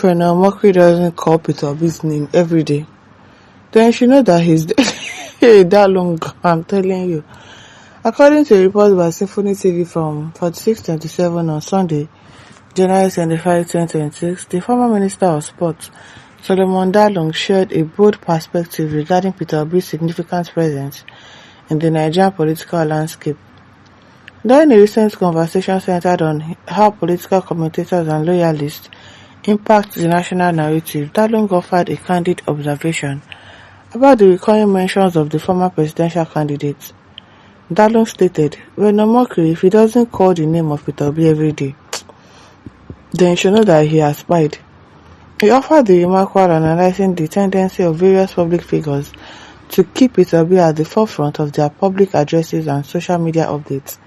If Reno Mockery doesn't call Peter Obi's name every day, then you should know that he's hey, that long, I'm telling you. According to a report by Symphony TV from 4627 on Sunday, January 25, 2026, the former Minister of Sports, Solomon Dalung, shared a bold perspective regarding Peter Obi's significant presence in the Nigerian political landscape. During a recent conversation centered on how political commentators and loyalists impact the national narrative, Dalung offered a candid observation about the recurring mentions of the former presidential candidate. Dalung stated, "When no mockery, if he doesn't call the name of Peter Obi every day, then you should know that he has spied." He offered the remark while analyzing the tendency of various public figures to keep Peter Obi at the forefront of their public addresses and social media updates.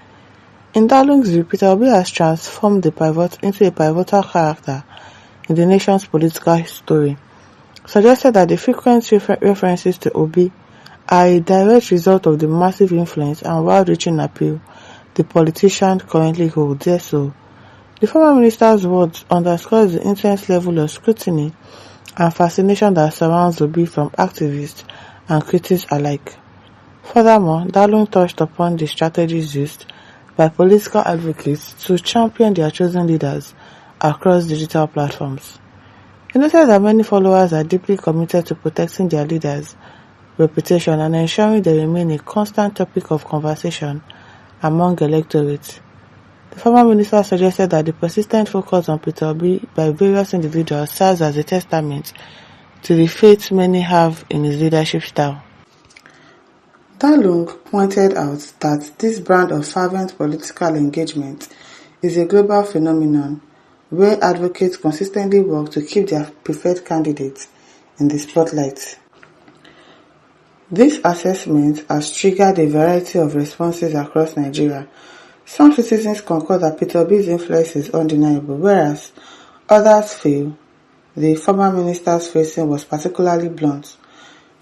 In Dalung's view, Peter Obi has transformed into a pivotal character in the nation's political story, suggested that the frequent references to Obi are a direct result of the massive influence and wide-reaching appeal the politician currently holds. Yes, so the former minister's words underscores the intense level of scrutiny and fascination that surrounds Obi from activists and critics alike. Furthermore, Dalung touched upon the strategies used by political advocates to champion their chosen leaders across digital platforms. He noted that many followers are deeply committed to protecting their leaders' reputation and ensuring they remain a constant topic of conversation among electorates. The former minister suggested that the persistent focus on Peter Obi by various individuals serves as a testament to the faith many have in his leadership style. Dalung pointed out that this brand of fervent political engagement is a global phenomenon where advocates consistently work to keep their preferred candidates in the spotlight. This assessment has triggered a variety of responses across Nigeria. Some citizens concur that Peter Obi's influence is undeniable, whereas others feel the former minister's phrasing was particularly blunt.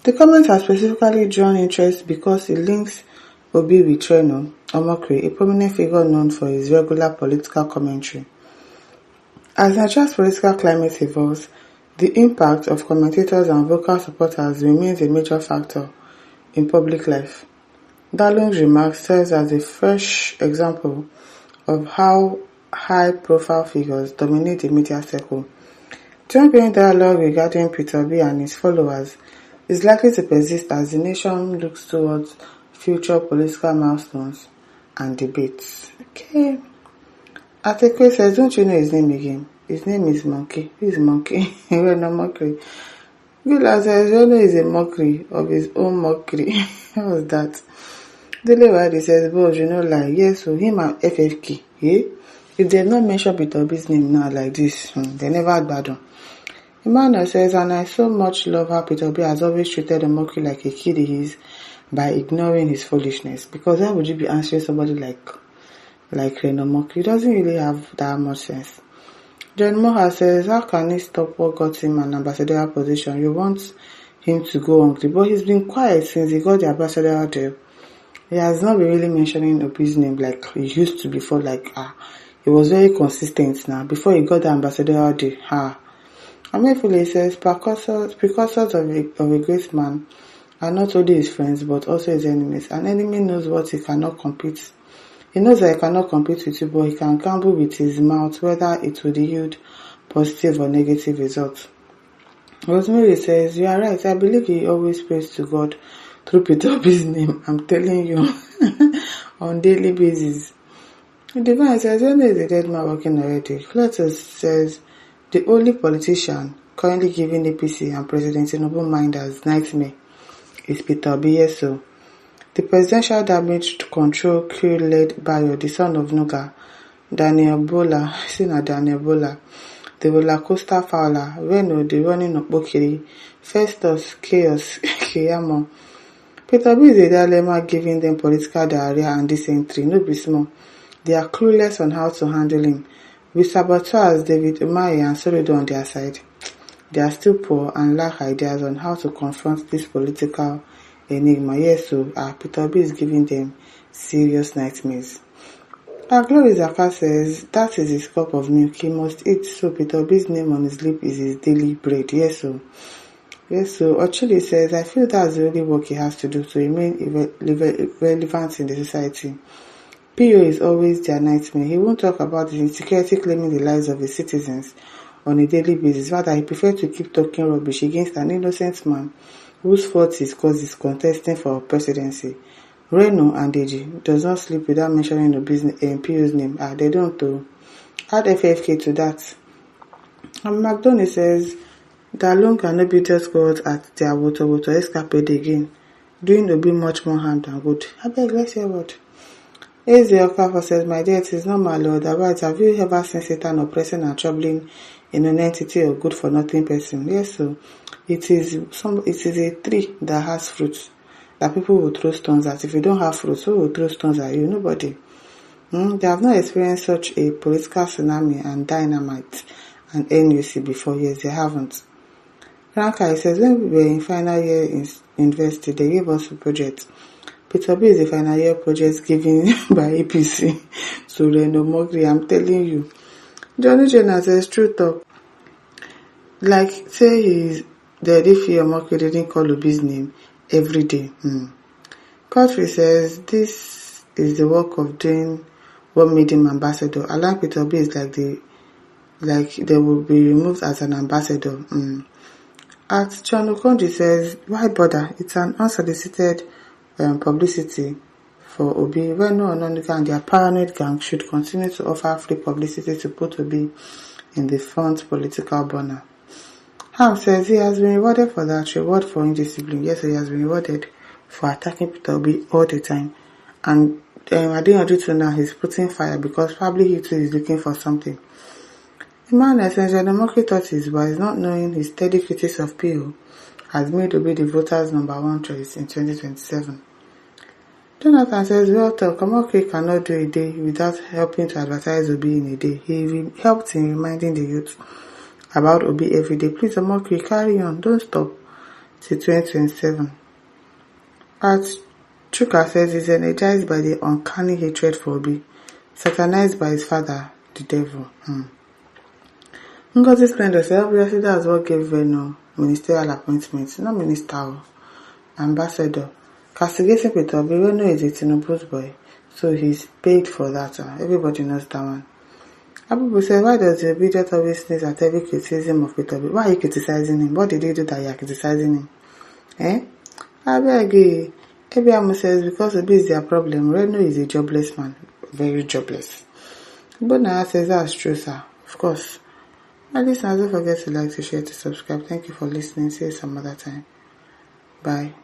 The comment has specifically drawn interest because it links Obi with Reno Omokri, a prominent figure known for his regular political commentary. As Nigeria's political climate evolves, the impact of commentators and vocal supporters remains a major factor in public life. Dalung's remarks serves as a fresh example of how high-profile figures dominate the media circle. Championing dialogue regarding Peter Obi and his followers is likely to persist as the nation looks towards future political milestones and debates. Okay. Atekwe says, don't you know his name again? His name is Monkey. Who is Monkey? Well, no mockery. Gula says, Reno is a mockery of his own mockery. How was that? Dele Wadi says, boss, you know, like, yes, so him and FFK, yeah? If they have not mentioned Peter Obi's name now like this, they never had bad on. Emmanuel says, and I so much love how Peter Obi has always treated a mockery like a kid he is by ignoring his foolishness. Because why would you be answering somebody like Reno Mockery? It doesn't really have that much sense. John Moha says, how can he stop what got him an ambassadorial position? You want him to go hungry, but he's been quiet since he got the ambassadorial deal. He has not been really mentioning Obi's name like he used to before, he was very consistent now. Before he got the ambassadorial deal, Amefule says, precursors of a great man are not only his friends, but also his enemies. An enemy knows what he cannot compete. He knows that he cannot compete with you, but he can gamble with his mouth whether it will yield positive or negative results. Rosemary says, you are right. I believe he always prays to God through Peter Obi's name. I'm telling you, on daily basis. Divine says, when is the dead man working already? Cletus says, the only politician currently giving APC and President Tinubu minders nightmare is Peter Obi. Yes, so the presidential damage control crew led by the son of Nuga, Daniel Bola, the roller coaster fowler, Reno, the running of Bokiri, Festus, Chaos, Kiyamo. Peter Obi is a dilemma giving them political diarrhea and dysentery, no be small. They are clueless on how to handle him. With saboteurs David Umahi and Soludo on their side, they are still poor and lack ideas on how to confront this political enigma. Yes, so Peter Obi is giving them serious nightmares. Glory Zaka says that is his cup of milk. He must eat, so Peter Obi's name on his lip is his daily bread. Yes, so. Yes, so Ochili says, I feel that's the only work he has to do to remain relevant in the society. PO is always their nightmare. He won't talk about the insecurity claiming the lives of his citizens on a daily basis. Rather, he prefers to keep talking rubbish against an innocent man whose fault is cause is contesting for presidency. Reno and Deji does not sleep without mentioning the business PO's name. They don't add FFK to that. And McDonald says, Dalung cannot be just called at their water escapade again, doing Obi much more harm than good. I beg, let's hear what. Eze Okafor says, my dear, it is not my lord. Otherwise, have you ever seen Satan oppressing and troubling a non-entity or good-for-nothing person? Yes, so it is a tree that has fruits that people will throw stones at. If you don't have fruits, who will throw stones at you? Nobody. They have not experienced such a political tsunami and dynamite and NUC before. Yes, they haven't. Rankai says, when we were in final year in university, they gave us a project. Peter B is a final year project given by APC. So Reno Mogri, I'm telling you. Johnny Jenner says, true talk. Like, say he's dead if he or Mogri didn't call Obi's name every day. Godfrey says, this is the work of doing what made him ambassador. I like Peter B is like they will be removed as an ambassador. At John Okonji says, why bother? It's an unsolicited publicity for Obi. Reno Ononika and their paranoid gang should continue to offer free publicity to put Obi in the front political burner. Ham says he has been rewarded for that, reward for indiscipline. Yes, he has been rewarded for attacking Peter Obi all the time. And I didn't do to now, he's putting fire because probably he too is looking for something. Emmanuel says the democrat thought is wise, not knowing his steady critics of PO has made Obi the voters' number one choice in 2027. Jonathan says, well talk, Omokri cannot do a day without helping to advertise Obi in a day. He helped in reminding the youth about Obi every day. Please, Omokri, carry on, don't stop till 2027. At Chuka says he's energized by the uncanny hatred for Obi, satanized by his father, the devil. Ngozi Splendor says, obviously that's what gave Reno ministerial appointments, not minister, ambassador. Castigating Peter Obi, Reno is a Tinubu's boy, so he's paid for that. Everybody knows that one. Abubu says, why does the idiot always sneeze at every criticism of Peter Obi? Why are you criticizing him? What did he do that you are criticizing him? I beg. Ebiamu says, because Obi is their problem, Reno is a jobless man. Very jobless. Bonaya says, that's true, sir. Of course. And listen, don't forget to like, to share, to subscribe. Thank you for listening. See you some other time. Bye.